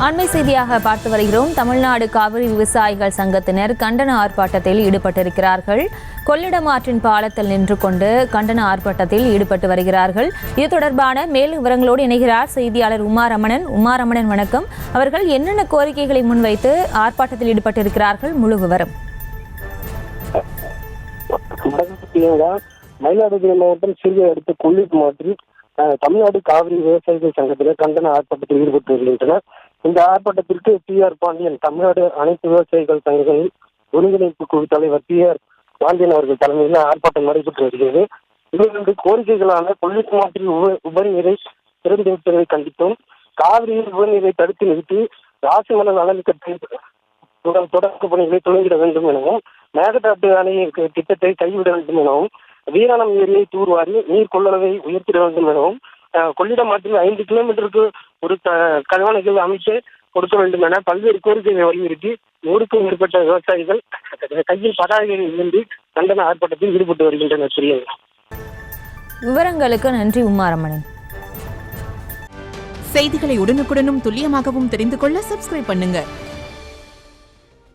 அண்மை செய்தியாக பார்த்து வருகிறோம். தமிழ்நாடு காவிரி விவசாயிகள் சங்கத்தினர் கண்டன ஆர்ப்பாட்டத்தில் ஈடுபட்டிருக்கிறார்கள். கொள்ளிடம் ஆற்றின் பாலத்தில் நின்று கொண்டு கண்டன ஆர்ப்பாட்டத்தில் ஈடுபட்டு வருகிறார்கள். இது தொடர்பான மேலும் விவரங்களோடு இணைகிறார் செய்தியாளர் உமாரமணன். உமாரமணன், வணக்கம். அவர்கள் என்னென்ன கோரிக்கைகளை முன்வைத்து ஆர்ப்பாட்டத்தில் ஈடுபட்டிருக்கிறார்கள்? முழு விவரம். மயிலாடுதுறை மாவட்டம் சிறிய அடுத்த கொள்ளிடம் ஆற்றில் தமிழ்நாடு காவிரி விவசாயிகள் சங்கத்தினர் கண்டன ஆர்ப்பாட்டத்தில் ஈடுபட்டு வருகின்றனர். இந்த ஆர்ப்பாட்டத்திற்கு டி.ஆர். பாண்டியன், தமிழ்நாடு அனைத்து விவசாயிகள் சங்கங்களின் ஒருங்கிணைப்பு குழு தலைவர் டி.ஆர். பாண்டியன் அவர்கள் தலைமையில் ஆர்ப்பாட்டம் நடைபெற்று வருகிறது. இவர்களுடைய கோரிக்கைகளான கொள்ளிடம் ஆற்றில் உபநீரை திறந்து விட்டதை கண்டித்தும், காவிரியில் உபநீரை தடுத்து நிறுத்தி ராசிமணல் அணைக்கட்டை தொடக்க பணிகளை தொடங்கிட வேண்டும் எனவும், மேகதாட்டு அணை திட்டத்தை கைவிட வேண்டும் எனவும், வீராணம் ஏரியை தூர்வாரி நீர் கொள்ளளவை உயர்த்திட வேண்டும் எனவும், கொள்ளிடம் ஆற்றில் 5 கிலோமீட்டருக்கு ஒரு கல்வானைகள் அமைத்து கொடுக்க வேண்டும் என பல்வேறு கோரிக்கைகளை வலியுறுத்தி 100க்கும் மேற்பட்ட விவசாயிகள் கையில் பதாகைகளை ஏந்தி கண்டன ஆர்ப்பாட்டத்தில் ஈடுபட்டு வருகின்றனர். விவரங்களுக்கு நன்றி உமாரமணன். செய்திகளை உடனுக்குடனும் துல்லியமாகவும் தெரிந்து கொள்ள சப்ஸ்கிரைப் பண்ணுங்க.